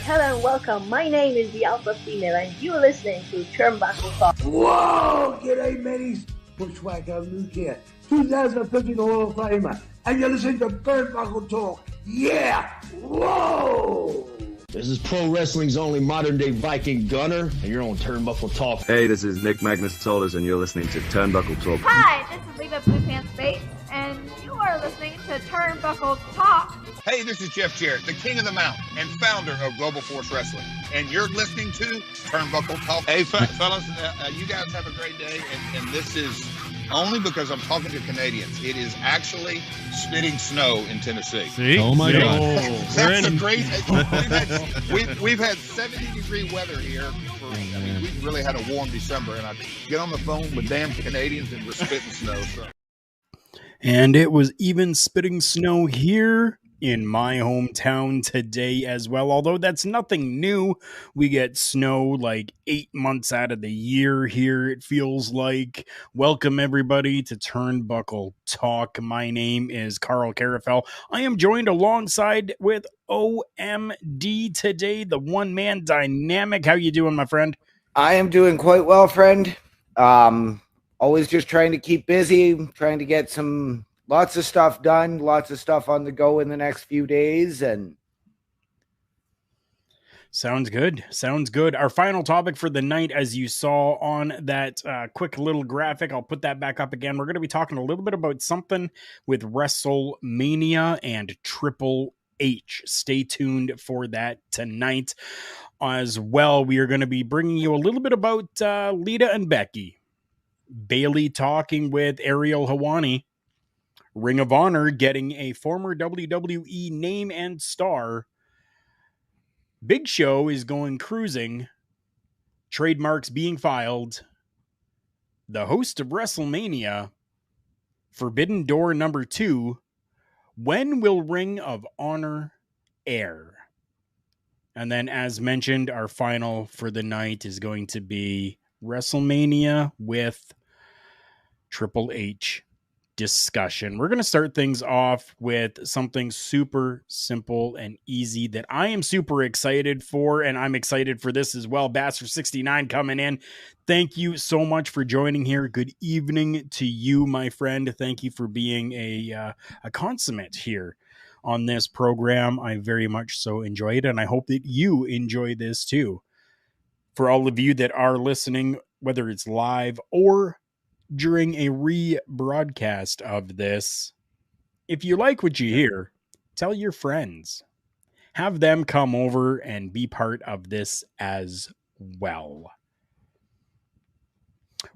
hello and welcome. My name is the Alpha Female and you're listening to Turnbuckle Talk. Whoa! G'day, mateys. Bushwhacker Luke here, 2015 Hall of Famer. And you're listening to Turnbuckle Talk. Yeah! Whoa! This is pro wrestling's only modern-day Viking Gunner, and you're on Turnbuckle Talk. Hey, this is Nick Magnus-Solis, and you're listening to Turnbuckle Talk. Hi, this is Lita Blue Pants Bates, and you are listening to Turnbuckle Talk. Hey, this is Jeff Jarrett, the king of the mountain and founder of Global Force Wrestling, and you're listening to Turnbuckle Talk. Hey, fellas, you guys have a great day, and this is only because I'm talking to Canadians. It is actually spitting snow in Tennessee. See? Oh my God! That's a great. We've had 70-degree weather here. We really had a warm December, and I get on the phone with damn Canadians and we're spitting snow. So. And it was even spitting snow here in my hometown today as well. Although that's nothing new. We get snow like 8 months out of the year here, it feels like. Welcome everybody to Turnbuckle Talk. My name is Karl Karufel. I am joined alongside with OMD today, the one-man dynamic. How you doing, my friend? I am doing quite well, friend. Always just trying to keep busy, trying to get lots of stuff done, lots of stuff on the go in the next few days. And sounds good. Sounds good. Our final topic for the night, as you saw on that quick little graphic, I'll put that back up again. We're going to be talking a little bit about something with WrestleMania and Triple H. Stay tuned for that tonight. As well, we are going to be bringing you a little bit about Lita and Becky. Bailey talking with Ariel Helwani. Ring of Honor getting a former WWE name and star. Big Show is going cruising. Trademarks being filed. The host of WrestleMania. Forbidden Door number 2. When will Ring of Honor air? And then, as mentioned, our final for the night is going to be WrestleMania with Triple H discussion. We're going to start things off with something super simple and easy that I am super excited for, and I'm excited for this as well. Bastard69 coming in. Thank you so much for joining here. Good evening to you, my friend. Thank you for being a consummate here on this program. I very much so enjoy it, and I hope that you enjoy this too. For all of you that are listening, whether it's live or during a rebroadcast of this, if you like what you hear, tell your friends. Have them come over and be part of this as well.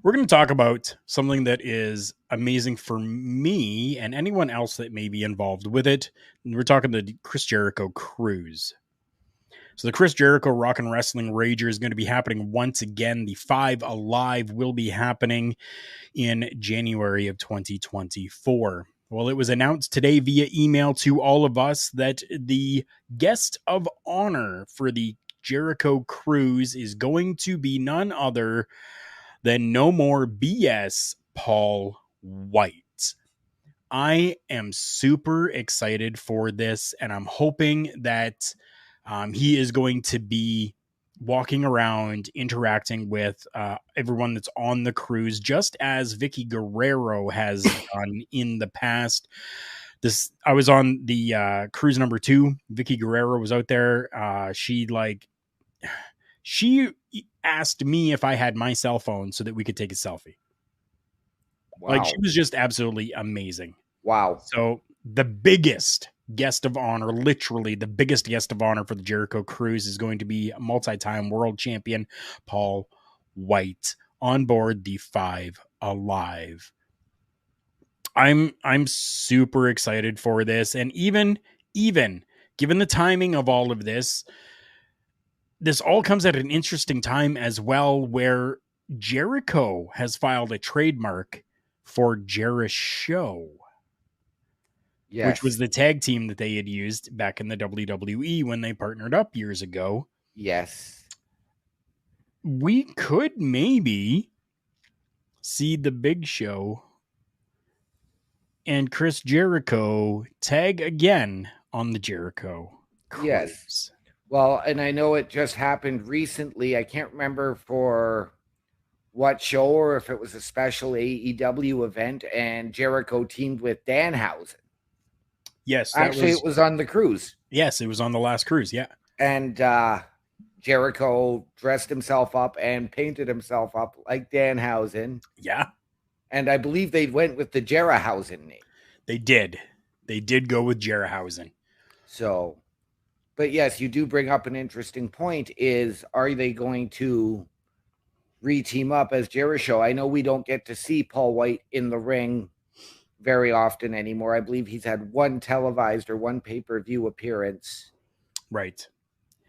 We're going to talk about something that is amazing for me and anyone else that may be involved with it. We're talking the Chris Jericho cruise. So the Chris Jericho Rock and Wrestling Rager is going to be happening once again. The 5 Alive will be happening in January of 2024. Well, it was announced today via email to all of us that the guest of honor for the Jericho cruise is going to be none other than No More BS Paul White. I am super excited for this, and I'm hoping that he is going to be walking around, interacting with everyone that's on the cruise, just as Vicky Guerrero has done in the past. I was on the cruise number 2. Vicky Guerrero was out there. She asked me if I had my cell phone so that we could take a selfie. Wow. Like, she was just absolutely amazing. Wow. So the biggest guest of honor, literally the biggest guest of honor for the Jericho cruise, is going to be multi-time world champion Paul White on board the 5 Alive. I'm super excited for this, and even given the timing of all of this all comes at an interesting time as well, where Jericho has filed a trademark for Jeri-Show. Yes. Which was the tag team that they had used back in the WWE when they partnered up years ago. Yes. We could maybe see the Big Show and Chris Jericho tag again on the Jericho cruise. Yes. Well, and I know it just happened recently. I can't remember for what show or if it was a special AEW event, and Jericho teamed with Danhausen. Yes, Actually, it was on the cruise. Yes, it was on the last cruise. Yeah, and Jericho dressed himself up and painted himself up like Danhausen. Yeah, and I believe they went with the Jerahausen name. They did go with Jerahausen. So, but yes, you do bring up an interesting point. Is are they going to re-team up as Jericho? I know we don't get to see Paul White in the ring very often anymore. I believe he's had one televised or one pay-per-view appearance. Right.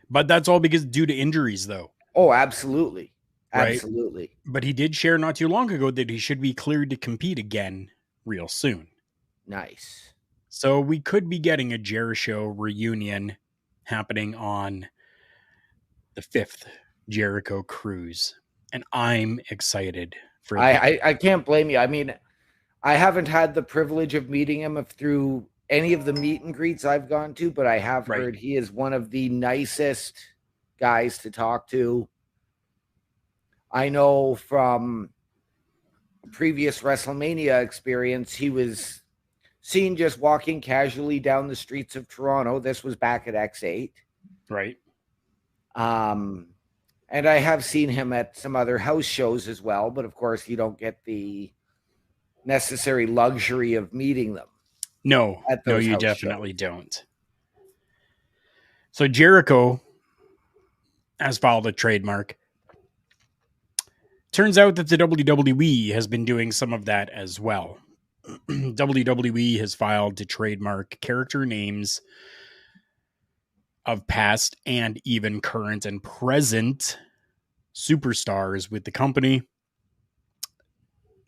But that's all because due to injuries, though. Oh, absolutely. Right? Absolutely. But he did share not too long ago that he should be cleared to compete again real soon. Nice. So we could be getting a Jericho reunion happening on the 5th Jericho cruise. And I'm excited for that. I can't blame you. I mean, I haven't had the privilege of meeting him through any of the meet and greets I've gone to, but I have heard he is one of the nicest guys to talk to. I know from previous WrestleMania experience, he was seen just walking casually down the streets of Toronto. This was back at X8. Right. And I have seen him at some other house shows as well, but of course you don't get the necessary luxury of meeting them. No, you definitely don't. So Jericho has filed a trademark. Turns out that the WWE has been doing some of that as well. WWE has filed to trademark character names of past and even current and present superstars with the company.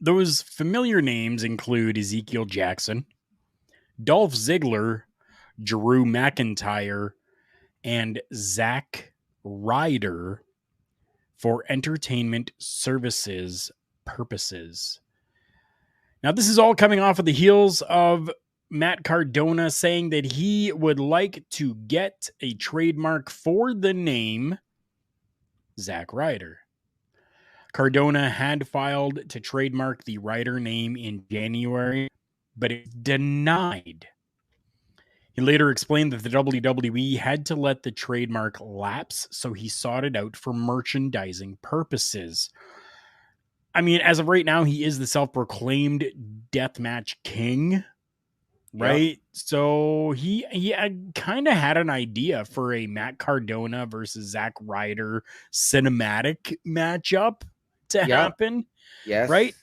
Those familiar names include Ezekiel Jackson, Dolph Ziggler, Drew McIntyre, and Zack Ryder for entertainment services purposes. Now, this is all coming off of the heels of Matt Cardona saying that he would like to get a trademark for the name Zack Ryder. Cardona had filed to trademark the Ryder name in January, but it denied. He later explained that the WWE had to let the trademark lapse, so he sought it out for merchandising purposes. I mean, as of right now, he is the self-proclaimed deathmatch king, right? Yep. So he kind of had an idea for a Matt Cardona versus Zack Ryder cinematic matchup to happen. Yes. Right?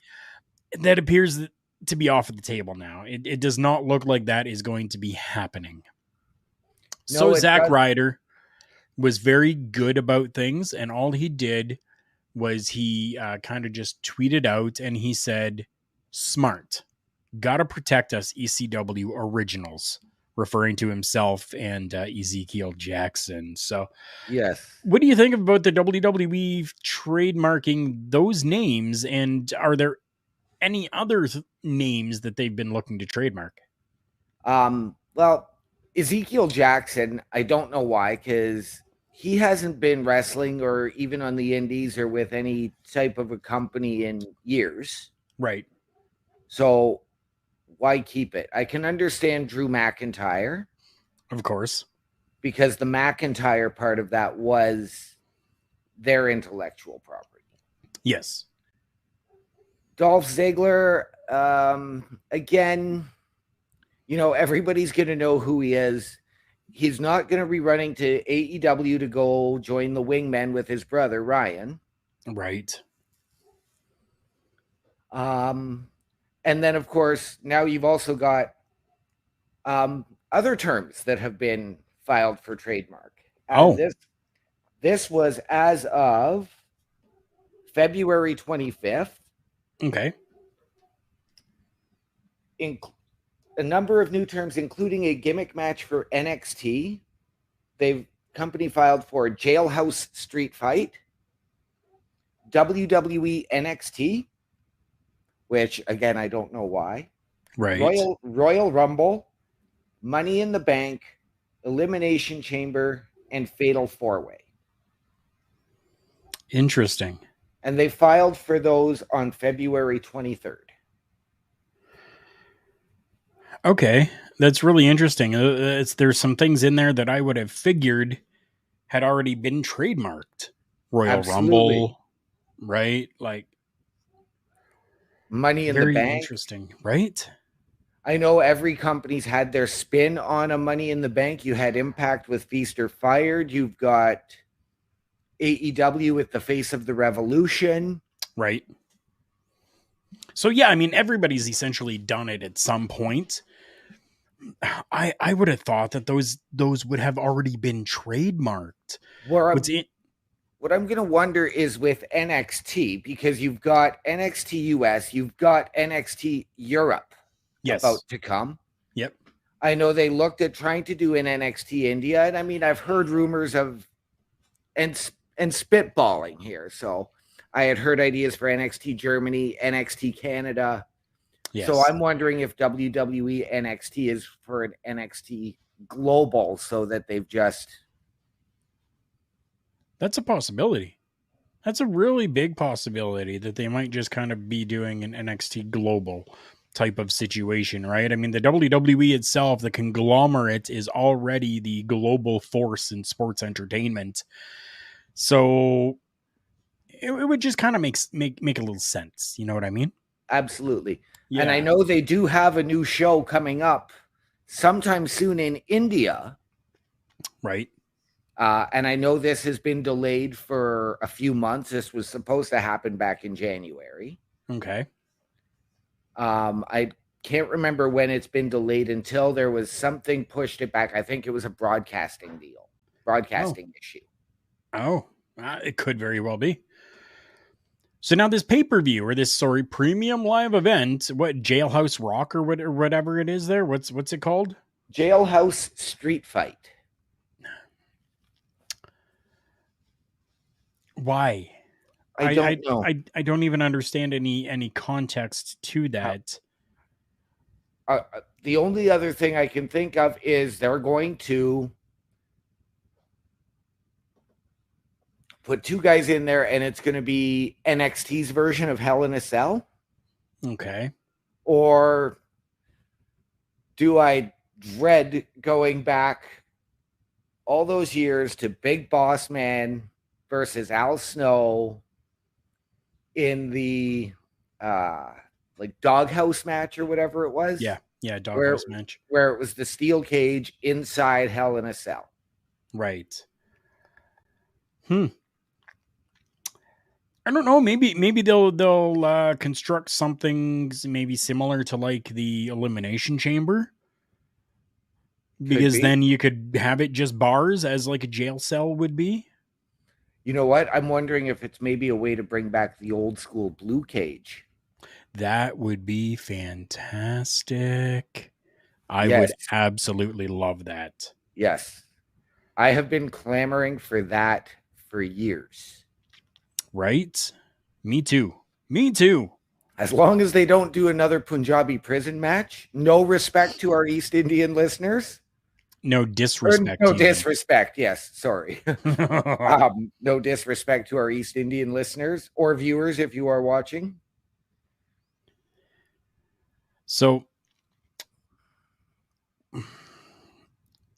That appears to be off of the table now. It does not look like that is going to be happening. No, so Zack Ryder was very good about things, and all he did was he kind of just tweeted out and he said, "Smart. Gotta protect us ECW originals," referring to himself and Ezekiel Jackson. So, yes. What do you think about the WWE trademarking those names? And are there any other names that they've been looking to trademark? Well, Ezekiel Jackson, I don't know why, because he hasn't been wrestling or even on the indies or with any type of a company in years. Right. So why keep it? I can understand Drew McIntyre. Of course. Because the McIntyre part of that was their intellectual property. Yes. Dolph Ziggler, again, everybody's going to know who he is. He's not going to be running to AEW to go join the Wingmen with his brother, Ryan. Right. And then, of course, now you've also got other terms that have been filed for trademark. This was as of February 25th. Okay. A number of new terms, including a gimmick match for NXT. Company filed for Jailhouse Street Fight, WWE NXT, which again I don't know why. Right. Royal Rumble, Money in the Bank, Elimination Chamber, and Fatal 4-Way. Interesting. And they filed for those on February 23rd. Okay, that's really interesting. There's some things in there that I would have figured had already been trademarked. Royal Absolutely. Rumble, right? Like Money in the very Bank. interesting, right? I know every company's had their spin on a Money in the Bank. You had Impact with Feast or Fired. You've got AEW with the Face of the Revolution. Right. So yeah, I mean, everybody's essentially done it at some point. I would have thought that those would have already been trademarked. What I'm going to wonder is with NXT, because you've got NXT US, you've got NXT Europe about to come. Yep. I know they looked at trying to do an NXT India, and I mean, I've heard rumors of and spitballing here. So I had heard ideas for NXT Germany, NXT Canada. Yes. So I'm wondering if WWE NXT is for an NXT Global, so that they've just... That's a possibility. That's a really big possibility that they might just kind of be doing an NXT Global type of situation, right? I mean, the WWE itself, the conglomerate, is already the global force in sports entertainment. So it would just kind of make a little sense. You know what I mean? Absolutely. Yeah. And I know they do have a new show coming up sometime soon in India. Right. And I know this has been delayed for a few months. This was supposed to happen back in January. Okay. I can't remember when it's been delayed until there was something pushed it back. I think it was a broadcasting issue. Oh, it could very well be. So now this pay-per-view or this, premium live event, what, Jailhouse Rock or whatever it is there? What's it called? Jailhouse Street Fight. Why? I don't know. I don't even understand any context to that. The only other thing I can think of is they're going to put two guys in there, and it's going to be NXT's version of Hell in a Cell. Okay. Or do I dread going back all those years to Big Boss Man versus Al Snow in the doghouse match or whatever it was? Yeah, doghouse match. Where it was the steel cage inside Hell in a Cell. Right. I don't know. Maybe they'll construct something maybe similar to like the Elimination Chamber, because then you could have it just bars as like a jail cell would be. You know what? I'm wondering if it's maybe a way to bring back the old school blue cage. That would be fantastic. I would absolutely love that. Yes. I have been clamoring for that for years. Right? Me too. As long as they don't do another Punjabi prison match. No respect to our East Indian listeners. No disrespect. No disrespect. Yes. Sorry. No disrespect to our East Indian listeners or viewers if you are watching. So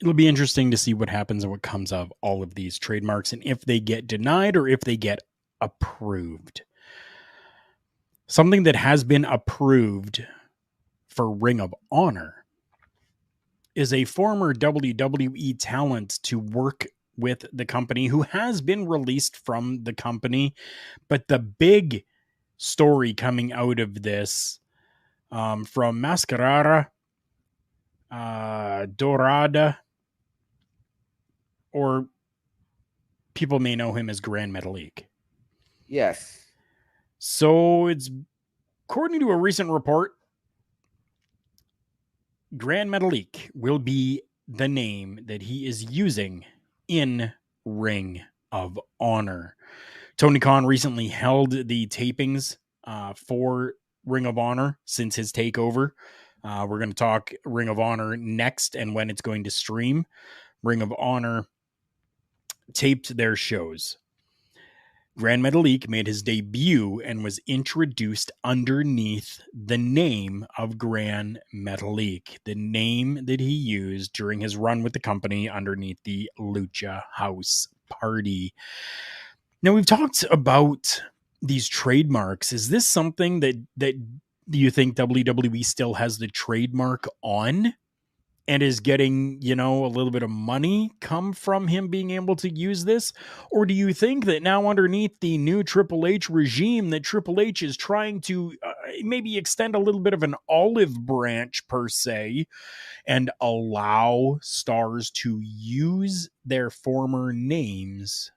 it'll be interesting to see what happens and what comes of all of these trademarks, and if they get denied or if they get approved. Something that has been approved for Ring of Honor is a former WWE talent to work with the company who has been released from the company. But the big story coming out of this from Mascarada Dorada, or people may know him as Grand Metalik. Yes. So it's, according to a recent report, Grand Metalik will be the name that he is using in Ring of Honor. Tony Khan recently held the tapings for Ring of Honor since his takeover. We're going to talk Ring of Honor next and when it's going to stream. Ring of Honor taped their shows. Grand Metalik made his debut and was introduced underneath the name of Grand Metalik, the name that he used during his run with the company underneath the Lucha House Party. Now, we've talked about these trademarks. Is this something that you think WWE still has the trademark on and is getting, a little bit of money come from him being able to use this? Or do you think that now underneath the new Triple H regime that Triple H is trying to maybe extend a little bit of an olive branch per se and allow stars to use their former names?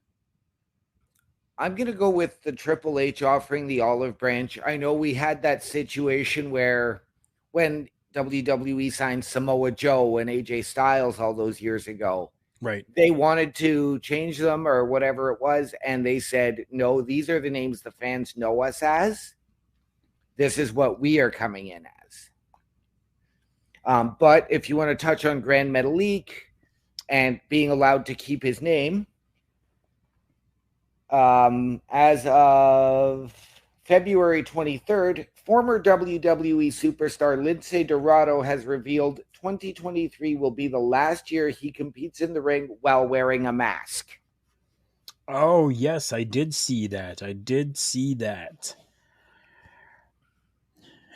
I'm going to go with the Triple H offering the olive branch. I know we had that situation where when WWE signed Samoa Joe and AJ Styles all those years ago, right? They wanted to change them or whatever it was, and they said, no, these are the names the fans know us as. This is what we are coming in as. But if you want to touch on Grand Metalik and being allowed to keep his name, as of February 23rd, former WWE superstar Lince Dorado has revealed 2023 will be the last year he competes in the ring while wearing a mask. Oh, yes, I did see that.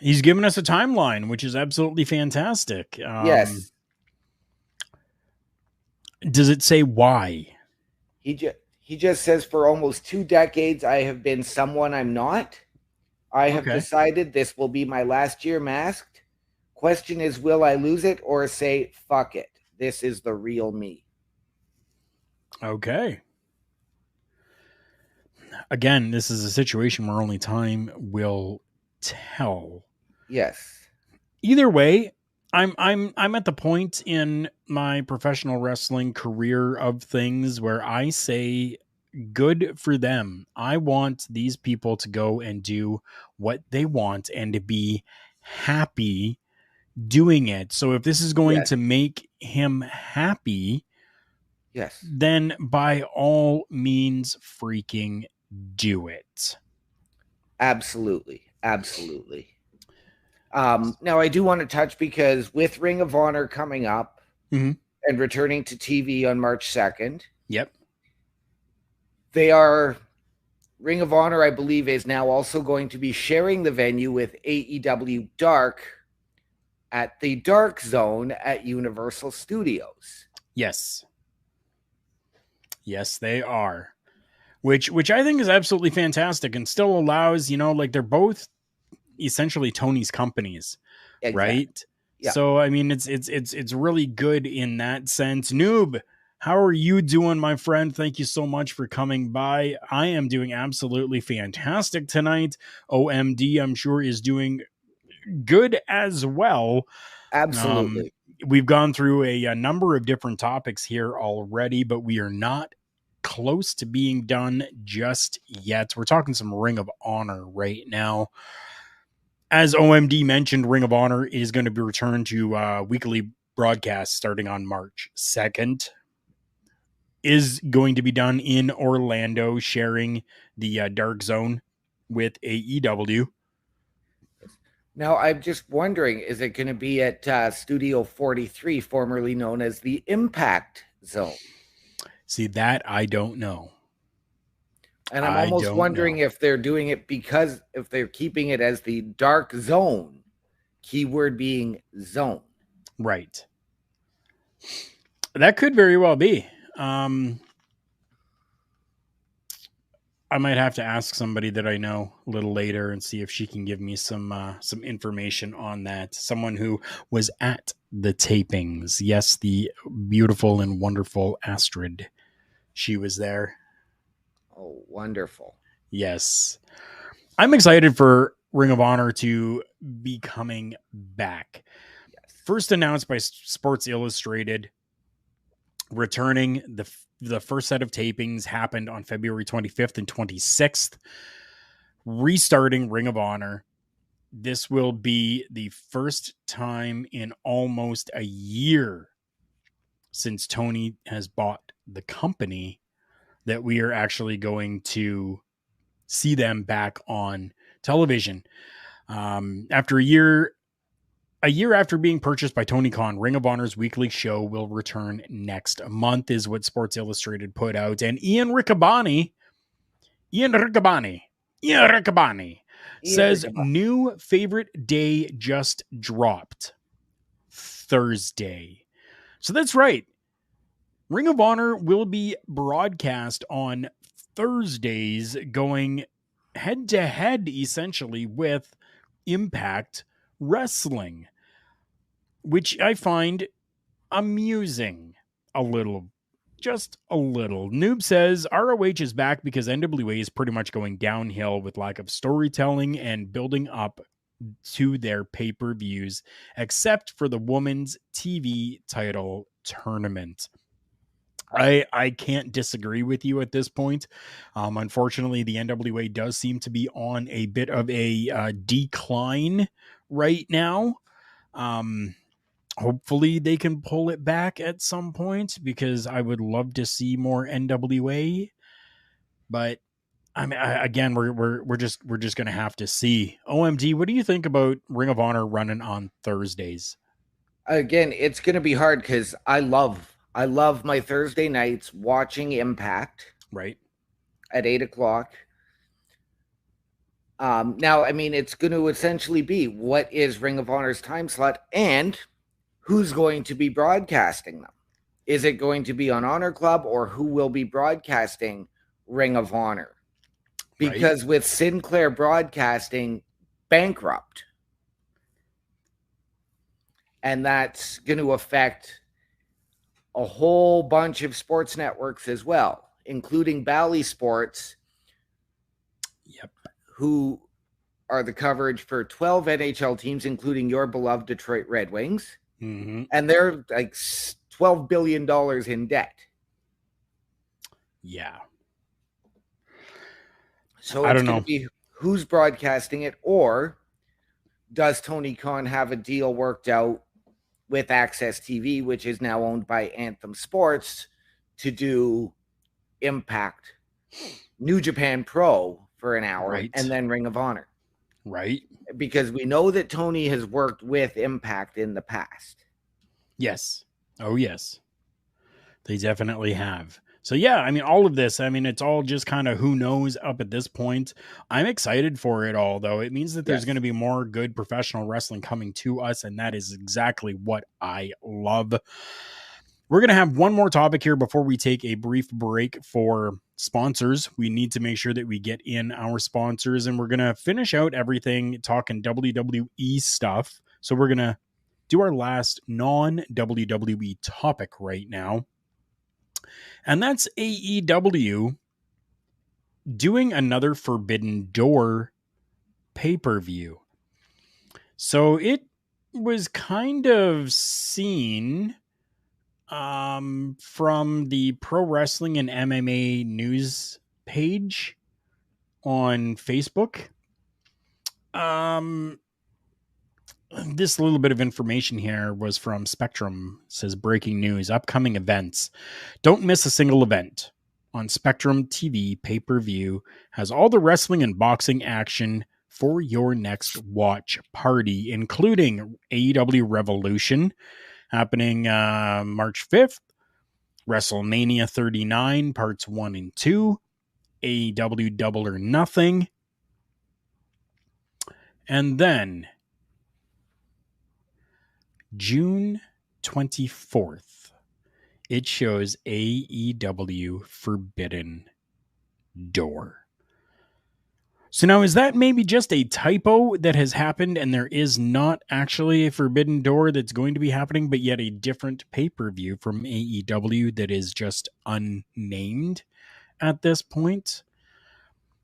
He's given us a timeline, which is absolutely fantastic. Yes. Does it say why? He just says, for almost 2 decades, I have been someone I'm not. I have decided this will be my last year masked. Question is, will I lose it or say, fuck it? This is the real me. Okay. Again, this is a situation where only time will tell. Yes. Either way, I'm at the point in my professional wrestling career of things where I say good for them. I want these people to go and do what they want and to be happy doing it. So if this is going to make him happy, then by all means freaking do it. Absolutely. Now I do want to touch, because with Ring of Honor coming up and returning to TV on March 2nd. Yep. Ring of Honor, I believe, is now also going to be sharing the venue with AEW Dark at the Dark Zone at Universal Studios. Yes. Yes, they are. Which I think is absolutely fantastic and still allows, they're both essentially Tony's companies, right? Yeah. So I mean, it's really good in that sense. Noob, how are you doing, my friend? Thank you so much for coming by. I am doing absolutely fantastic tonight. OMD, I'm sure, is doing good as well. Absolutely. We've gone through a number of different topics here already, but we are not close to being done just yet. We're talking some Ring of Honor right now. As OMD mentioned, Ring of Honor is going to be returned to weekly broadcasts starting on March 2nd. Is going to be done in Orlando, sharing the Dark Zone with AEW. Now, I'm just wondering, is it going to be at Studio 43, formerly known as the Impact Zone? See, that I don't know. And I'm almost wondering if they're doing it because if they're keeping it as the Dark Zone, keyword being zone. Right. That could very well be. I might have to ask somebody that I know a little later and see if she can give me some information on that. Someone who was at the tapings. Yes, the beautiful and wonderful Astrid. She was there. Oh, wonderful. Yes. I'm excited for Ring of Honor to be coming back. Yes. First announced by Sports Illustrated. Returning, the first set of tapings happened on February 25th and 26th. Restarting Ring of Honor. This will be the first time in almost a year since Tony has bought the company that we are actually going to see them back on television. After a year after being purchased by Tony Khan, Ring of Honor's weekly show will return next month, is what Sports Illustrated put out. And Ian Riccaboni says new favorite day just dropped. Thursday. So that's right. Ring of Honor will be broadcast on Thursdays, going head to head essentially with Impact Wrestling, which I find amusing a little. Just a little. Noob says ROH is back because NWA is pretty much going downhill with lack of storytelling and building up to their pay-per-views, except for the women's TV title tournament. I can't disagree with you at this point. Unfortunately, the NWA does seem to be on a bit of a decline right now. Hopefully they can pull it back at some point, because I would love to see more NWA. But I mean, again, we're just going to have to see. OMD, what do you think about Ring of Honor running on Thursdays? Again, it's going to be hard because I love my Thursday nights watching Impact. Right. At 8:00. Now, I mean, it's going to essentially be what is Ring of Honor's time slot and who's going to be broadcasting them. Is it going to be on Honor Club, or who will be broadcasting Ring of Honor? Because with Sinclair Broadcasting bankrupt, and that's going to affect a whole bunch of sports networks as well, including Bally Sports, who are the coverage for 12 NHL teams, including your beloved Detroit Red Wings. Mm-hmm. And they're like $12 billion in debt. Yeah. So I it's don't going know. to be who's broadcasting it, or does Tony Khan have a deal worked out with Access TV, which is now owned by Anthem Sports, to do Impact, New Japan Pro for an hour, and then Ring of Honor. Right. Because we know that Tony has worked with Impact in the past. Yes. Oh, yes. They definitely have. So, yeah, I mean, all of this, I mean, it's all just kind of who knows up at this point. I'm excited for it all, though. It means that there's going to be more good professional wrestling coming to us, and that is exactly what I love. We're going to have one more topic here before we take a brief break for sponsors. We need to make sure that we get in our sponsors, and we're going to finish out everything talking WWE stuff. So we're going to do our last non-WWE topic right now. And that's AEW doing another Forbidden Door pay-per-view. So it was kind of seen from the Pro Wrestling and MMA news page on Facebook. This little bit of information here was from Spectrum. It says breaking news, upcoming events. Don't miss a single event. On Spectrum TV, pay-per-view has all the wrestling and boxing action for your next watch party, including AEW Revolution happening March 5th, WrestleMania 39 parts 1 and 2, AEW Double or Nothing, and then June 24th, it shows AEW Forbidden Door. So now, is that maybe just a typo that has happened and there is not actually a Forbidden Door that's going to be happening, but yet a different pay-per-view from AEW that is just unnamed at this point?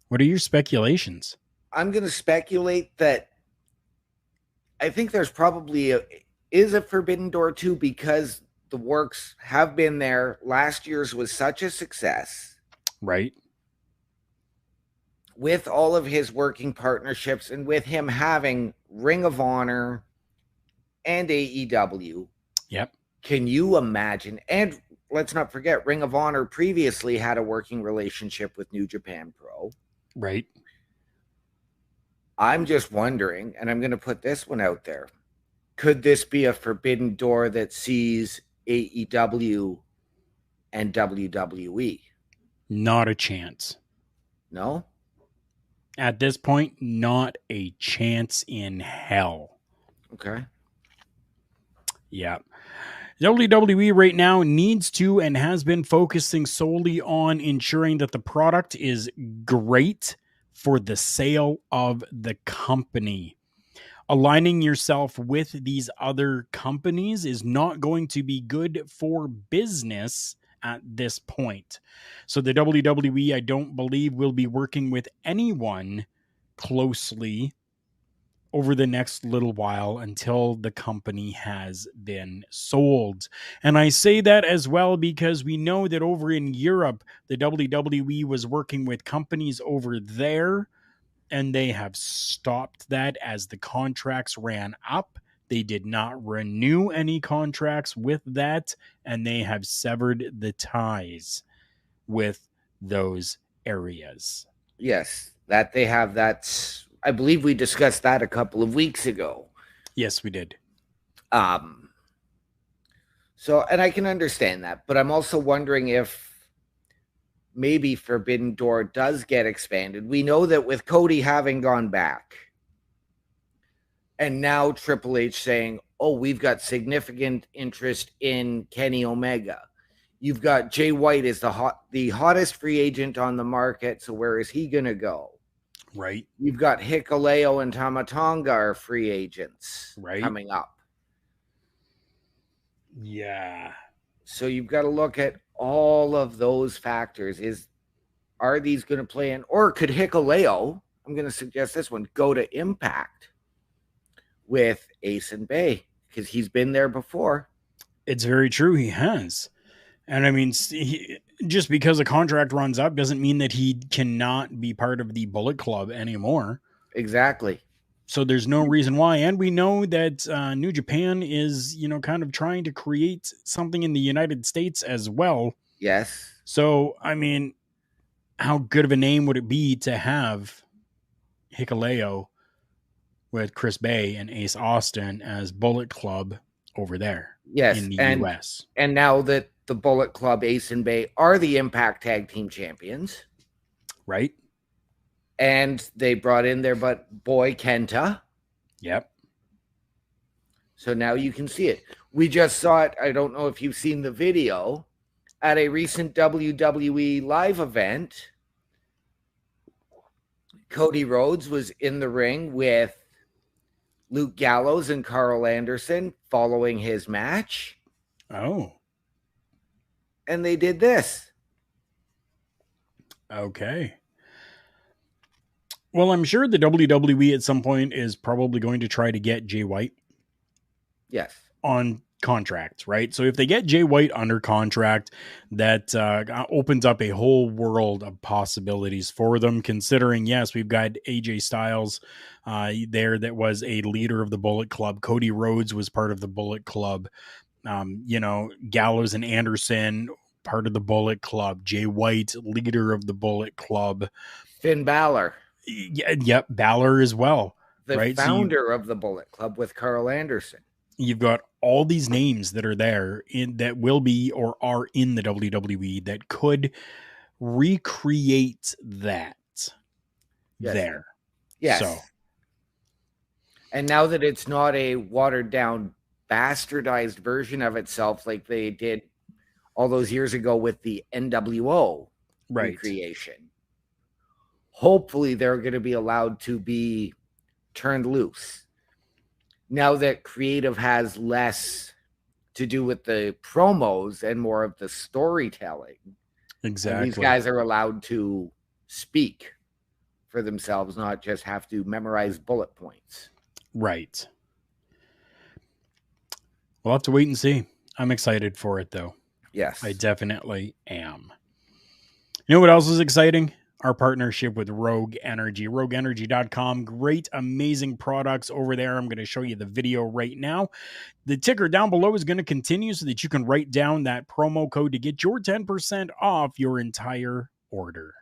What are your speculations? I'm going to speculate that I think there's probably is a Forbidden Door 2, because the works have been there. Last year's was such a success. Right. With all of his working partnerships and with him having Ring of Honor and AEW. Yep. Can you imagine? And let's not forget, Ring of Honor previously had a working relationship with New Japan Pro. Right. I'm just wondering, and I'm going to put this one out there. Could this be a forbidden door that sees AEW and WWE? Not a chance. No? At this point, not a chance in hell. Okay. Yeah. WWE right now needs to and has been focusing solely on ensuring that the product is great for the sale of the company. Aligning yourself with these other companies is not going to be good for business at this point. So the WWE, I don't believe, will be working with anyone closely over the next little while until the company has been sold. And I say that as well because we know that over in Europe, the WWE was working with companies over there, and they have stopped that as the contracts ran up. They did not renew any contracts with that, and they have severed the ties with those areas. Yes, that they have. That's, I believe we discussed that a couple of weeks ago. Yes, we did. So, and I can understand that, but I'm also wondering if maybe Forbidden Door does get expanded. We know that with Cody having gone back, and now Triple H saying, oh, we've got significant interest in Kenny Omega. You've got Jay White as the hottest free agent on the market, so where is he going to go? Right. You've got Hikuleo and Tama Tonga are free agents coming up. Yeah. So you've got to look at all of those factors. Are these going to play in? Or could Hikuleo, I'm going to suggest this one, go to Impact with Ace and Bay? Because he's been there before. It's very true. He has. And I mean, just because a contract runs up doesn't mean that he cannot be part of the Bullet Club anymore. Exactly. So there's no reason why. And we know that New Japan is, kind of trying to create something in the United States as well. Yes. So, I mean, how good of a name would it be to have Hikuleo with Chris Bay and Ace Austin as Bullet Club over there in the US? And now that the Bullet Club, Ace and Bay, are the Impact Tag Team Champions. Right. And they brought in their boy Kenta. Yep. So now you can see it. We just saw it. I don't know if you've seen the video at a recent WWE live event. Cody Rhodes was in the ring with Luke Gallows and Carl Anderson following his match. Oh. And they did this. Okay. Well, I'm sure the WWE at some point is probably going to try to get Jay White. Yes. On contract, right? So if they get Jay White under contract, that opens up a whole world of possibilities for them, considering, yes, we've got AJ Styles there that was a leader of the Bullet Club. Cody Rhodes was part of the Bullet Club. Gallows and Anderson, part of the Bullet Club. Jay White, leader of the Bullet Club. Finn Balor. Yep, Balor as well. The founder of the Bullet Club with Carl Anderson. You've got all these names that are there that will be or are in the WWE that could recreate that there. Yes. So. And now that it's not a watered down, bastardized version of itself like they did all those years ago with the NWO recreation, hopefully they're going to be allowed to be turned loose. Now that creative has less to do with the promos and more of the storytelling. Exactly. These guys are allowed to speak for themselves, not just have to memorize bullet points. Right. We'll have to wait and see. I'm excited for it, though. Yes. I definitely am. You know what else is exciting? our partnership with Rogue Energy. RogueEnergy.com. Great, amazing products over there. I'm going to show you the video right now. The ticker down below is going to continue so that you can write down that promo code to get your 10% off your entire order.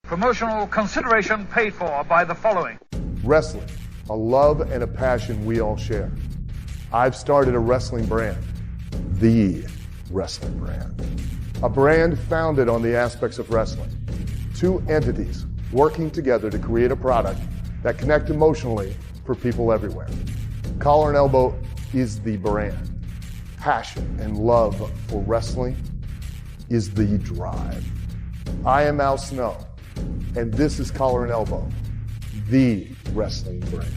Promotional consideration paid for by the following. Wrestling, a love and a passion we all share. I've started a wrestling brand, the wrestling brand. A brand founded on the aspects of wrestling. Two entities working together to create a product that connect emotionally for people everywhere. Collar and Elbow is the brand. Passion and love for wrestling is the drive. I am Al Snow, and this is Collar and Elbow, the wrestling brand.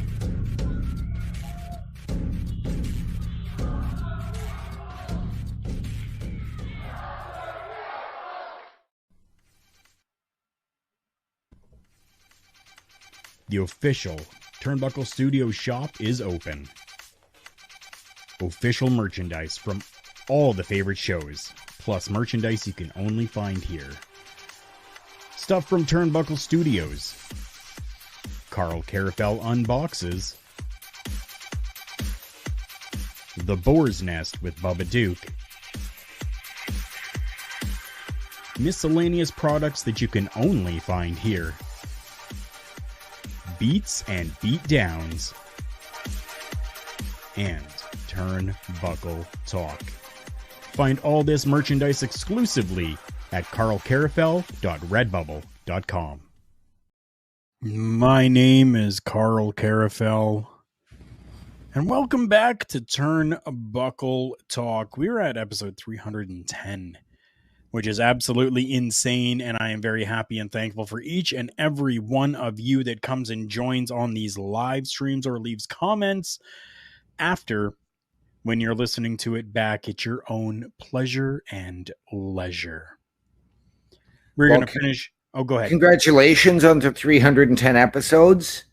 The official Turnbuckle Studio shop is open. Official merchandise from all the favorite shows, plus merchandise you can only find here. Stuff from Turnbuckle Studios. Karl Karufel unboxes. The Boar's Nest with Bubba Duke. Miscellaneous products that you can only find here. Beats and beatdowns. And Turnbuckle Talk. Find all this merchandise exclusively at karlkarufel.redbubble.com. My name is Karl Karufel, and welcome back to Turnbuckle Talk. We're at episode 310, which is absolutely insane, and I am very happy and thankful for each and every one of you that comes and joins on these live streams or leaves comments after when you're listening to it back at your own pleasure and leisure. We're going to finish. Oh, go ahead. Congratulations on the 310 episodes.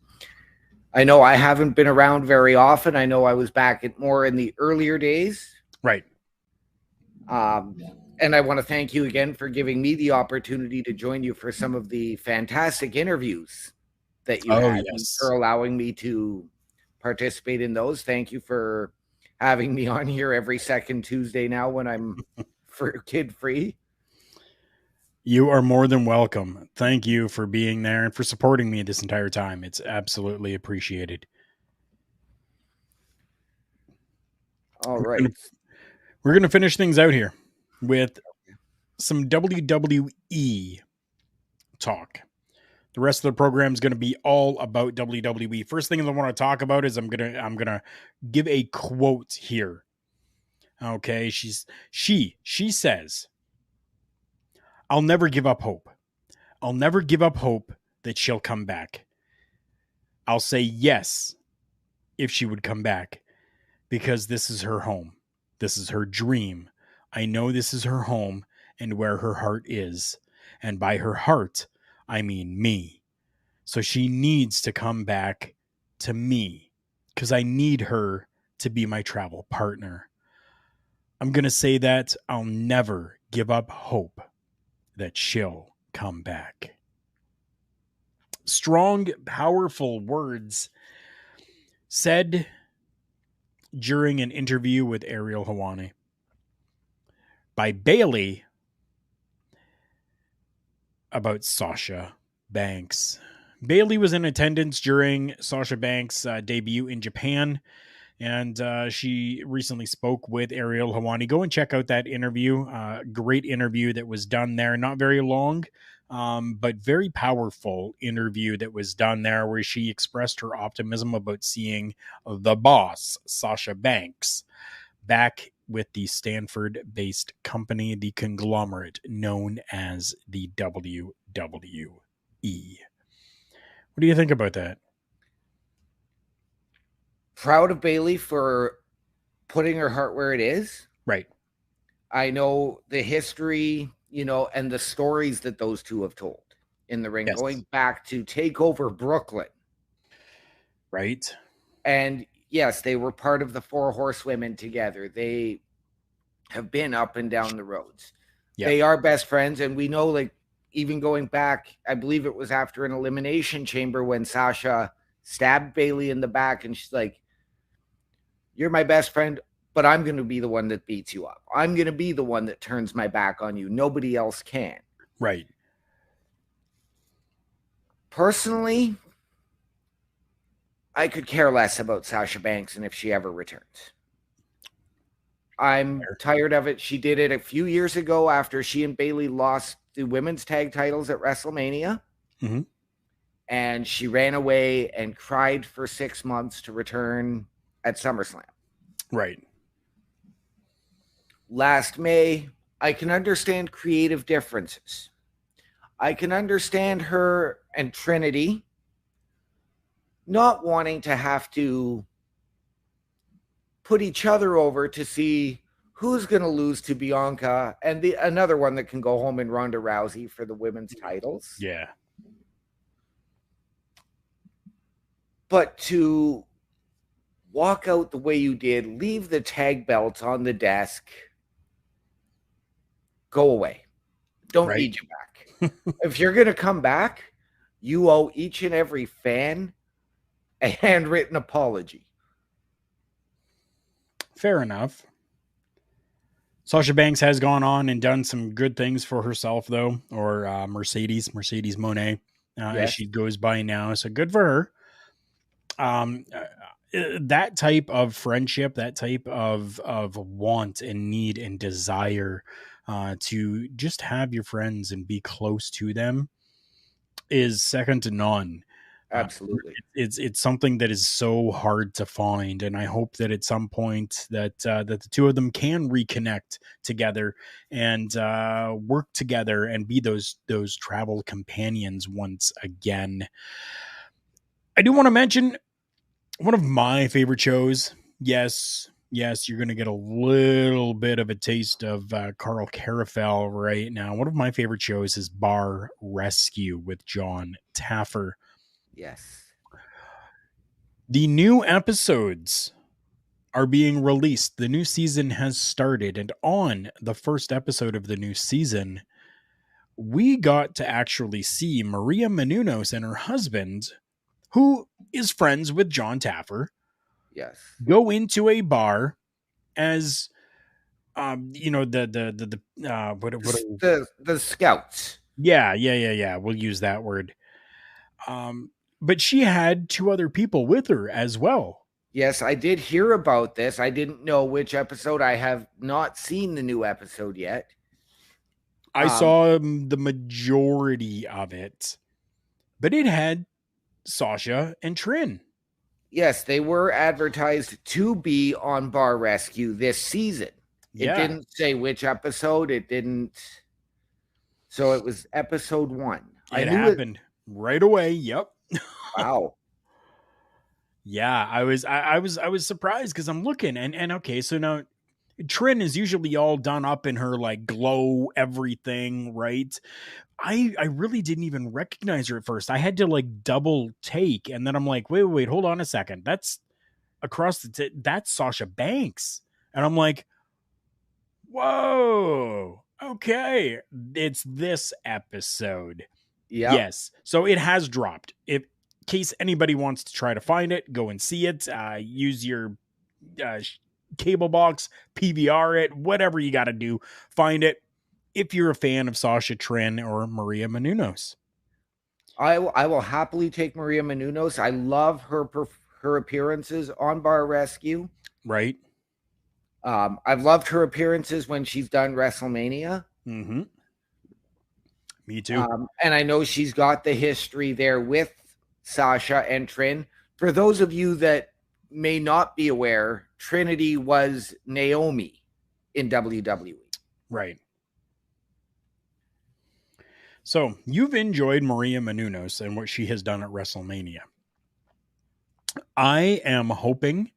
I know I haven't been around very often. I know I was back at more in the earlier days. Right. And I want to thank you again for giving me the opportunity to join you for some of the fantastic interviews that you had, yes. for allowing me to participate in those. Thank you for having me on here every second Tuesday now when I'm kid-free. You are more than welcome. Thank you for being there and for supporting me this entire time. It's absolutely appreciated. All right. We're going to finish things out here with some WWE talk. The rest of the program is going to be all about WWE. First thing I want to talk about is I'm gonna give a quote here. Okay, she says, "I'll never give up hope. I'll never give up hope that she'll come back. I'll say yes if she would come back, because this is her home. This is her dream. I know this is her home and where her heart is. And by her heart, I mean me. So she needs to come back to me because I need her to be my travel partner. I'm going to say that I'll never give up hope that she'll come back." Strong, powerful words said during an interview with Ariel Helwani by Bayley about Sasha Banks. Bayley was in attendance during Sasha Banks' debut in Japan, And she recently spoke with Ariel Helwani. Go and check out that interview. Great interview that was done there. Not very long, but very powerful interview that was done there, where she expressed her optimism about seeing the boss, Sasha Banks, back with the Stanford-based company, the conglomerate known as the WWE. What do you think about that? Proud of Bayley for putting her heart where it is. Right. I know the history, and the stories that those two have told in the ring, Yes. going back to TakeOver Brooklyn. Right. And yes, they were part of the Four Horsewomen together. They have been up and down the roads. Yep. They are best friends. And we know, like, even going back, I believe it was after an Elimination Chamber when Sasha stabbed Bayley in the back, and she's like, "You're my best friend, but I'm going to be the one that beats you up. I'm going to be the one that turns my back on you. Nobody else can." Right. Personally, I could care less about Sasha Banks and if she ever returns. I'm tired of it. She did it a few years ago after she and Bayley lost the women's tag titles at WrestleMania. Mm-hmm. And she ran away and cried for 6 months to return at SummerSlam. Right. Last May, I can understand creative differences. I can understand her and Trinity not wanting to have to put each other over to see who's going to lose to Bianca and another one that can go home in Ronda Rousey for the women's titles. Yeah. But to walk out the way you did, leave the tag belts on the desk, go away. Don't need you back. If you're going to come back, you owe each and every fan a handwritten apology. Fair enough. Sasha Banks has gone on and done some good things for herself, though, or Mercedes Moné, as she goes by now. So good for her. That type of friendship, that type of want and need and desire to just have your friends and be close to them is second to none. Absolutely. It's something that is so hard to find, and I hope that at some point that the two of them can reconnect together and work together and be those travel companions once again. I do want to mention one of my favorite shows. Yes, you're going to get a little bit of a taste of Karl Karufel right now. One of my favorite shows is Bar Rescue with John Taffer. Yes. The new episodes are being released. The new season has started, and on the first episode of the new season, we got to actually see Maria Menounos and her husband, who is friends with John Taffer, go into a bar as the scouts. Yeah. We'll use that word. But she had two other people with her as well. Yes, I did hear about this. I didn't know which episode. I have not seen the new episode yet. I saw the majority of it, but it had Sasha and Trin. Yes, they were advertised to be on Bar Rescue this season. Yeah. It didn't say which episode. It didn't. So it was episode 1. It happened right away. Yep. Wow. Yeah, I was surprised because I'm looking and okay, so now Trin is usually all done up in her like glow everything, right? I really didn't even recognize her at first. I had to like double take, and then I'm like, wait, hold on a second. That's across that's Sasha Banks, and I'm like, whoa, okay, it's this episode. Yeah. Yes, so it has dropped. In case anybody wants to try to find it, go and see it. Use your cable box, PVR it, whatever you got to do. Find it if you're a fan of Sasha, Trin, or Maria Menounos. I will happily take Maria Menounos. I love her appearances on Bar Rescue. Right. I've loved her appearances when she's done WrestleMania. Mm-hmm. Me too. And I know she's got the history there with Sasha and Trin. For those of you that may not be aware, Trinity was Naomi in WWE. Right. So you've enjoyed Maria Menounos and what she has done at WrestleMania. I am hoping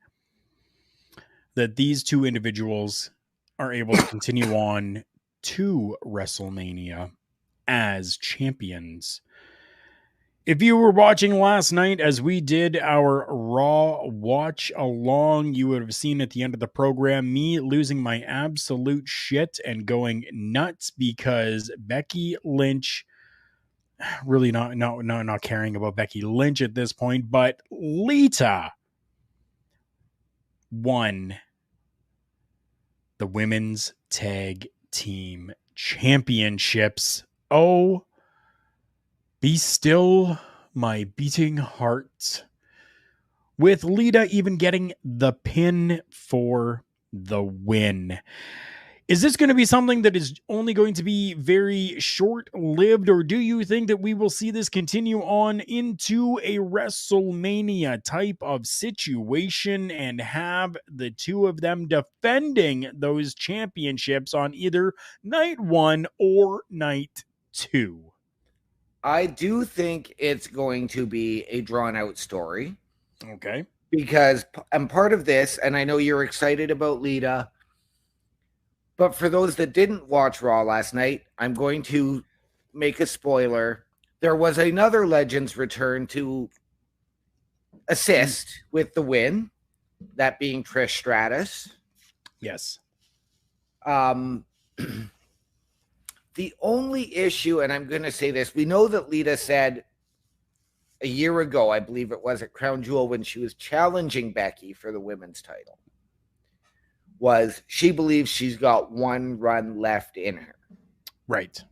that these two individuals are able to continue on to WrestleMania as champions. If you were watching last night as we did our Raw watch along, you would have seen at the end of the program me losing my absolute shit and going nuts because Becky Lynch, really not caring about Becky Lynch at this point, but Lita won the Women's Tag Team Championships. Oh, be still my beating heart. With Lita even getting the pin for the win. Is this going to be something that is only going to be very short-lived, or do you think that we will see this continue on into a WrestleMania type of situation and have the two of them defending those championships on either night 1 or night 2? I do think it's going to be a drawn-out story. Okay. Because I'm part of this, and I know you're excited about Lita. But for those that didn't watch Raw last night, I'm going to make a spoiler. There was another Legends return to assist with the win, that being Trish Stratus. Yes. The only issue, and I'm going to say this, we know that Lita said a year ago, I believe it was at Crown Jewel, when she was challenging Becky for the women's title, was she believes she's got one run left in her. Right.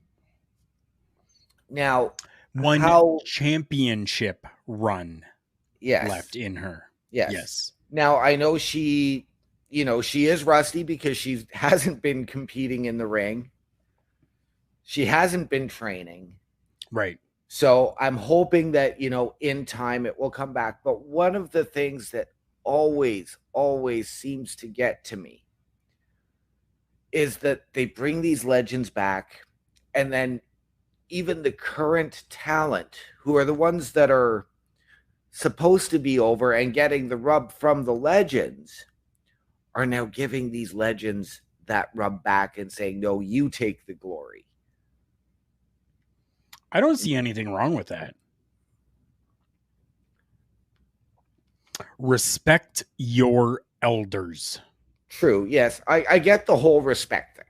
Now, one championship run left in her. Yes. Now, I know she is rusty because she hasn't been competing in the ring. She hasn't been training. Right. So I'm hoping that, in time it will come back. But one of the things that always seems to get to me is that they bring these legends back, and then even the current talent, who are the ones that are supposed to be over and getting the rub from the legends, are now giving these legends that rub back and saying, no, you take the glory. I don't see anything wrong with that. Respect your elders. True. Yes. I get the whole respect thing.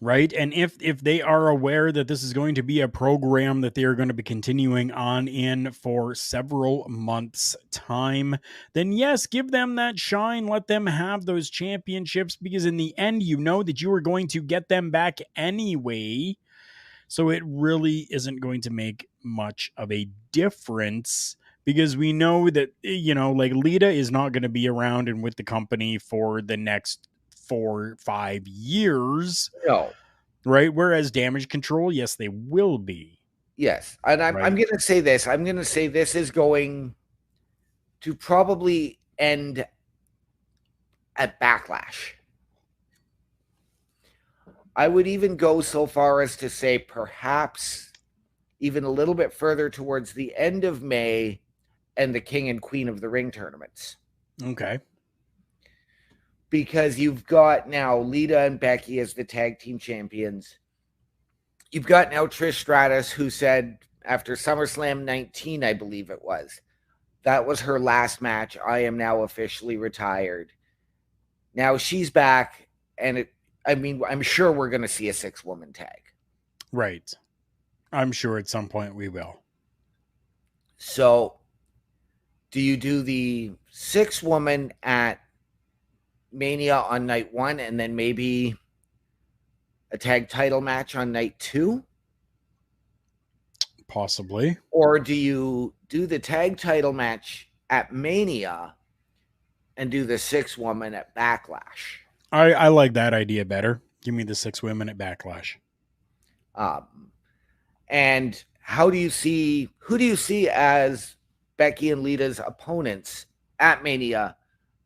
Right. And if they are aware that this is going to be a program that they are going to be continuing on in for several months' time, then yes, give them that shine. Let them have those championships, because in the end, you know that you are going to get them back anyway. So it really isn't going to make much of a difference, because we know that, like Lita is not going to be around and with the company for the next 4-5 years. No. Right? Whereas Damage Control, yes, they will be. Yes. And I'm going to say this. I'm going to say this is going to probably end at Backlash. I would even go so far as to say perhaps even a little bit further towards the end of May and the King and Queen of the Ring tournaments. Okay. Because you've got now Lita and Becky as the tag team champions. You've got now Trish Stratus, who said after SummerSlam 19, I believe it was, that was her last match. I am now officially retired. Now she's back, and I'm sure we're going to see a 6-woman tag. Right. I'm sure at some point we will. So, do you do the 6-woman at Mania on night 1 and then maybe a tag title match on night 2? Possibly. Or do you do the tag title match at Mania and do the 6 woman at Backlash. I like that idea better. Give me the 6 women at Backlash. And who do you see as Becky and Lita's opponents at Mania,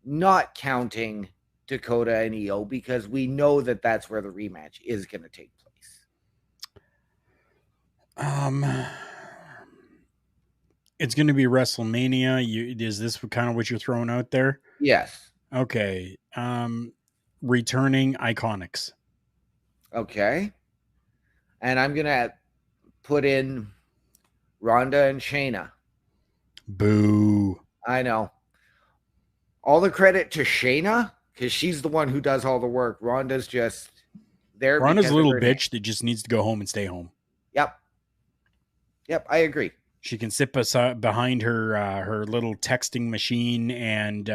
not counting Dakota and Io, because we know that that's where the rematch is going to take place? It's going to be WrestleMania. Is this kind of what you're throwing out there? Yes. Okay. Returning Iconics. Okay. And I'm going to put in Ronda and Shayna. Boo. I know. All the credit to Shayna, because she's the one who does all the work. Ronda's just there. Ronda's a little bitch that just needs to go home and stay home. Yep, I agree. She can sit behind her little texting machine and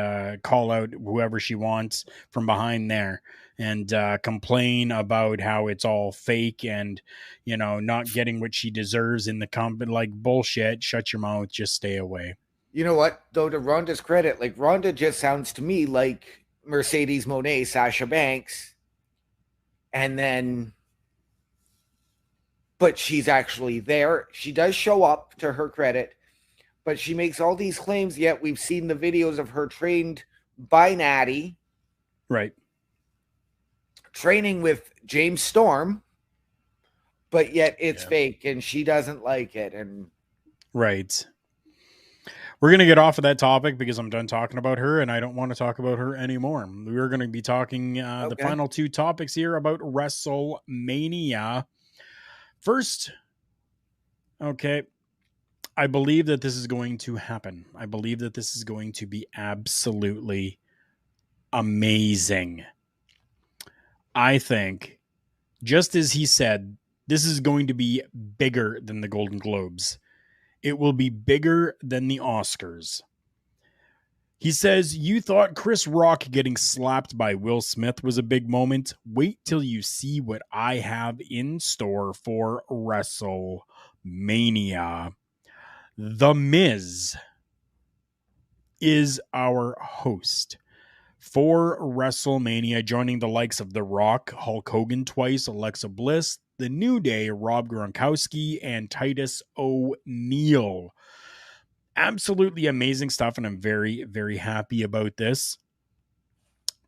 call out whoever she wants from behind there and complain about how it's all fake and, not getting what she deserves in the company. Like, bullshit. Shut your mouth. Just stay away. You know what, though, to Ronda's credit, like, Ronda just sounds to me like Mercedes Moné, Sasha Banks, but she's actually there. She does show up, to her credit, but she makes all these claims, yet we've seen the videos of her trained by Natty. Right. Training with James Storm, but yet it's fake, and she doesn't like it. And right. We're going to get off of that topic because I'm done talking about her, and I don't want to talk about her anymore. We're going to be talking the final 2 topics here about WrestleMania. First, okay, I believe that this is going to happen. I believe that this is going to be absolutely amazing. I think, just as he said, this is going to be bigger than the Golden Globes. It will be bigger than the Oscars. He says, you thought Chris Rock getting slapped by Will Smith was a big moment. Wait till you see what I have in store for WrestleMania. The Miz is our host for WrestleMania, joining the likes of The Rock, Hulk Hogan twice, Alexa Bliss, The New Day, Rob Gronkowski, and Titus O'Neil. Absolutely amazing stuff, and I'm very, very happy about this.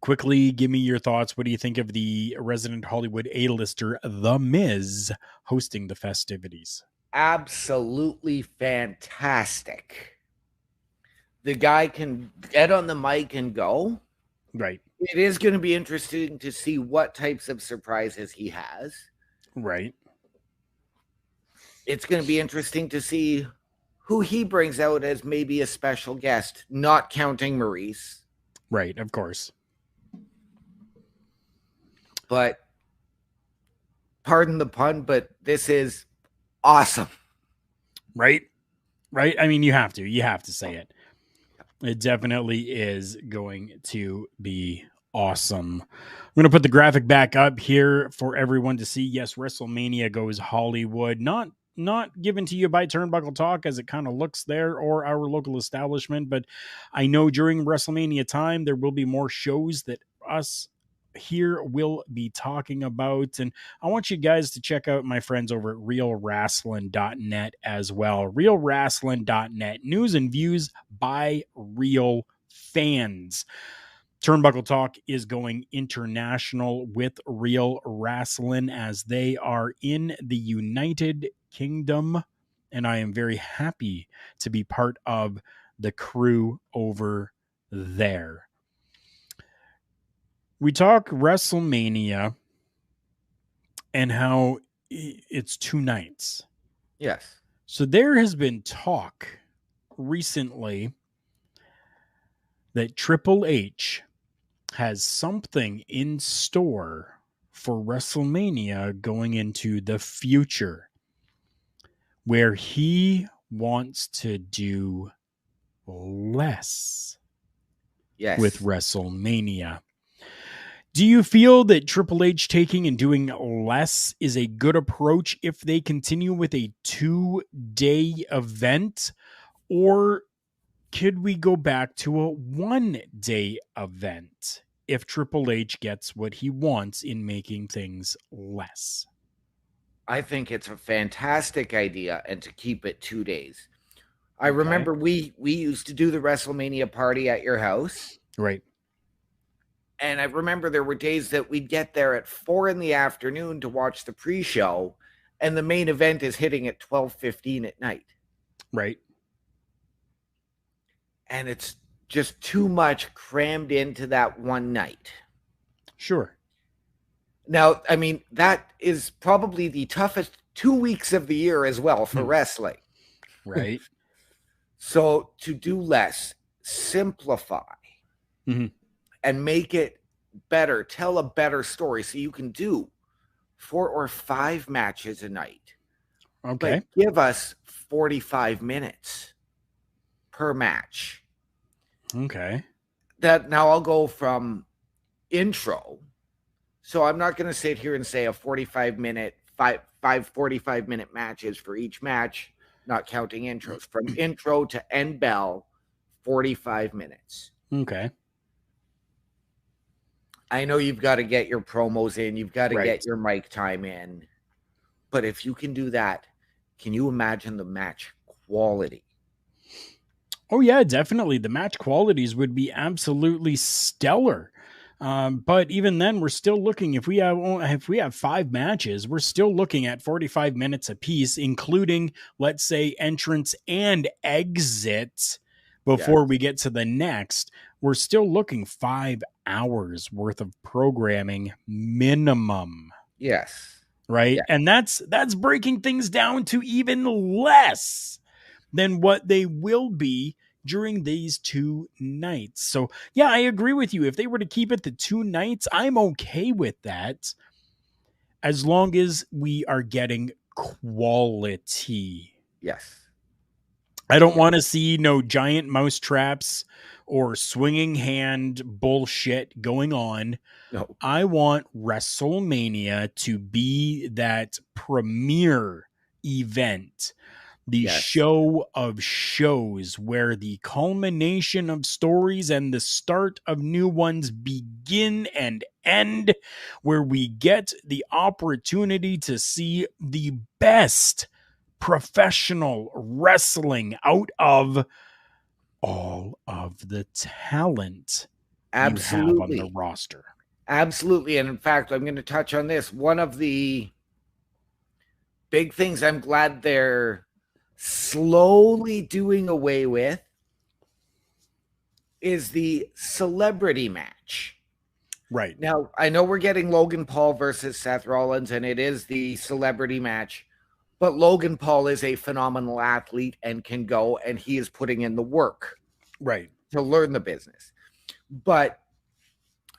Quickly, give me your thoughts. What do you think of the resident Hollywood A-lister, The Miz, hosting the festivities? Absolutely fantastic. The guy can get on the mic and go. Right. It is going to be interesting to see what types of surprises he has. Right. It's going to be interesting to see who he brings out as maybe a special guest, not counting Maurice. Right, of course. But, pardon the pun, but this is awesome. Right? Right? I mean, you have to say it. It definitely is going to be awesome. I'm going to put the graphic back up here for everyone to see. Yes, WrestleMania goes Hollywood. Not given to you by Turnbuckle Talk as it kind of looks there, or our local establishment, but I know during WrestleMania time there will be more shows that us here will be talking about, and I want you guys to check out my friends over at realwrestling.net as well. realwrestling.net, news and views by real fans. Turnbuckle Talk is going international with Real Wrestling as they are in the United Kingdom, and I am very happy to be part of the crew over there. We talk WrestleMania and how it's 2 nights. Yes. So there has been talk recently that Triple H has something in store for WrestleMania going into the future, where he wants to do less with WrestleMania. Do you feel that Triple H taking and doing less is a good approach if they continue with a 2-day event? Or could we go back to a one-day event if Triple H gets what he wants in making things less? I think it's a fantastic idea, and to keep it 2 days. I remember we used to do the WrestleMania party at your house. Right. And I remember there were days that we'd get there at 4 p.m. to watch the pre-show, and the main event is hitting at 12:15 at night. Right. And it's just too much crammed into that one night. Sure. Now, I mean, that is probably the toughest 2 weeks of the year as well for wrestling. Right. So to do less, simplify, and make it better, tell a better story, so you can do 4 or 5 matches a night. Okay. But give us 45 minutes per match. Okay. That now I'll go from intro. So I'm not going to sit here and say a 45-minute, five 45-minute matches for each match, not counting intros. From intro to end bell, 45 minutes. Okay. I know you've got to get your promos in. You've got to get your mic time in. But if you can do that, can you imagine the match quality? Oh, yeah, definitely. The match qualities would be absolutely stellar. But even then, we're still looking, if we have 5 matches, we're still looking at 45 minutes apiece, including, let's say, entrance and exit before we get to the next. We're still looking 5 hours worth of programming minimum. Yes. Right. Yeah. And that's breaking things down to even less than what they will be during these 2 nights. So yeah, I agree with you. If they were to keep it to 2 nights, I'm okay with that, as long as we are getting quality. Yes. I don't want to see no giant mouse traps or swinging hand bullshit going on. No. I want WrestleMania to be that premier event, the show of shows, where the culmination of stories and the start of new ones begin and end, where we get the opportunity to see the best professional wrestling out of all of the talent you have on the roster. Absolutely. And in fact, I'm going to touch on this. One of the big things I'm glad they're slowly doing away with is the celebrity match. Right. Now, I know we're getting Logan Paul versus Seth Rollins, and it is the celebrity match, but Logan Paul is a phenomenal athlete and can go, and he is putting in the work to learn the business. But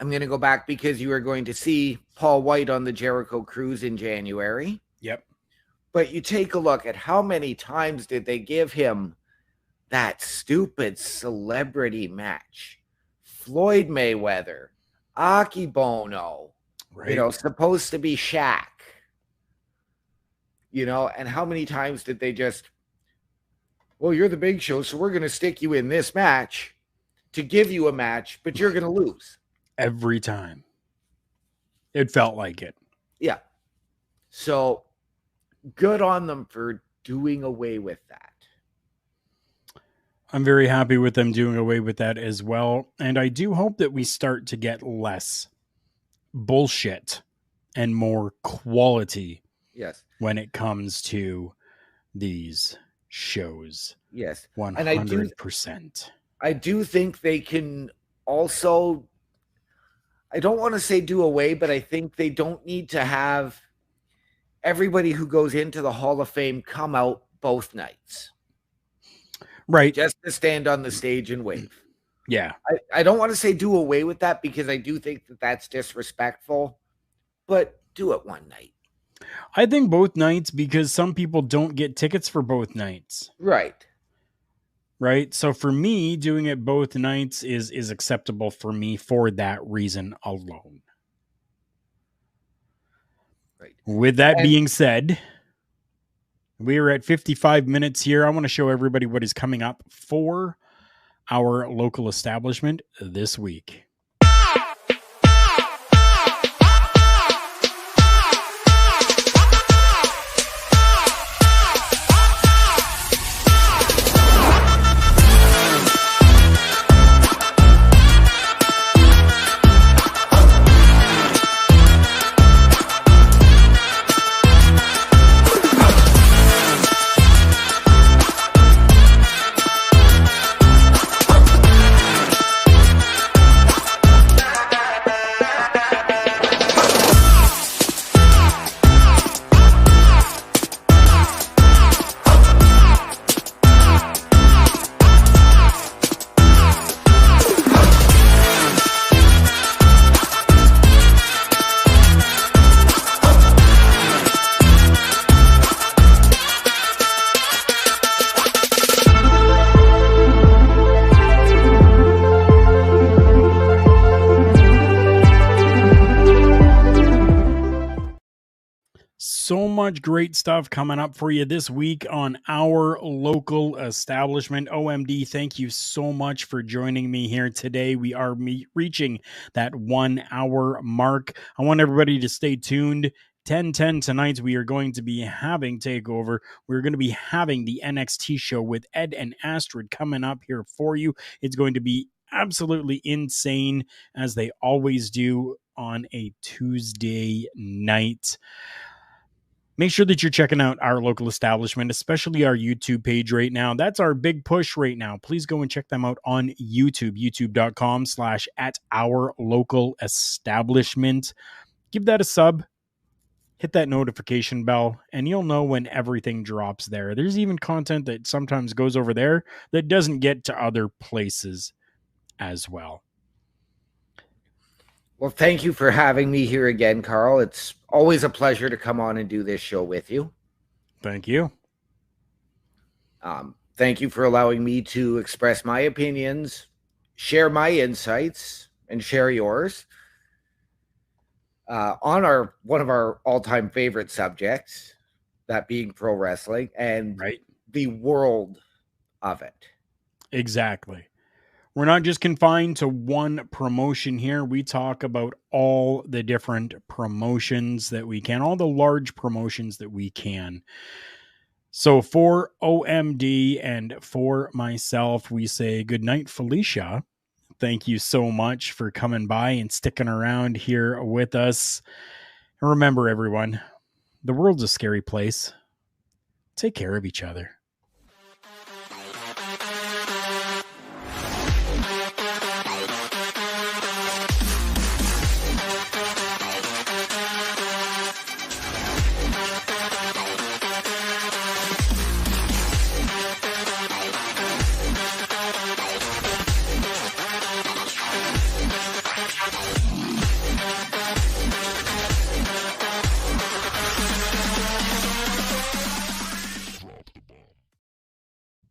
I'm going to go back, because you are going to see Paul White on the Jericho Cruise in January. Yep. But you take a look at how many times did they give him that stupid celebrity match? Floyd Mayweather, Akibono, supposed to be Shaq. And how many times did they just, well, you're the Big Show, so we're going to stick you in this match to give you a match, but you're going to lose. Every time. It felt like it. Yeah. So good on them for doing away with that. I'm very happy with them doing away with that as well. And I do hope that we start to get less bullshit and more quality. Yes. When it comes to these shows. Yes. 100%. I do think they can also, I don't want to say do away, but I think they don't need to have everybody who goes into the Hall of Fame come out both nights. Right. Just to stand on the stage and wave. Yeah. I don't want to say do away with that, because I do think that that's disrespectful, but do it one night. I think both nights, because some people don't get tickets for both nights. Right. Right. So for me, doing it both nights is acceptable for me for that reason alone. Right. With that being said, We are at 55 minutes here. I want to show everybody what is coming up for our local establishment this week. So much great stuff coming up for you this week on our local establishment. OMD, thank you so much for joining me here today. We are reaching that 1 hour mark. I want everybody to stay tuned. 10:10 tonight, we are going to be having TakeOver. We're going to be having the NXT show with Ed and Astrid coming up here for you. It's going to be absolutely insane, as they always do on a Tuesday night. Make sure that you're checking out our local establishment, especially our YouTube page right now. That's our big push right now. Please go and check them out on YouTube, youtube.com/@our-local-establishment. Give that a sub, hit that notification bell, and you'll know when everything drops there. There's even content that sometimes goes over there that doesn't get to other places as well. Well, thank you for having me here again, Karl. It's always a pleasure to come on and do this show with you. Thank you. Thank you for allowing me to express my opinions, share my insights, and share yours on one of our all-time favorite subjects, that being pro wrestling and the world of it. Exactly. We're not just confined to one promotion here. We talk about all the different promotions that we can, all the large promotions that we can. So for OMD and for myself, we say good night, Felicia. Thank you so much for coming by and sticking around here with us. And remember, everyone, the world's a scary place. Take care of each other.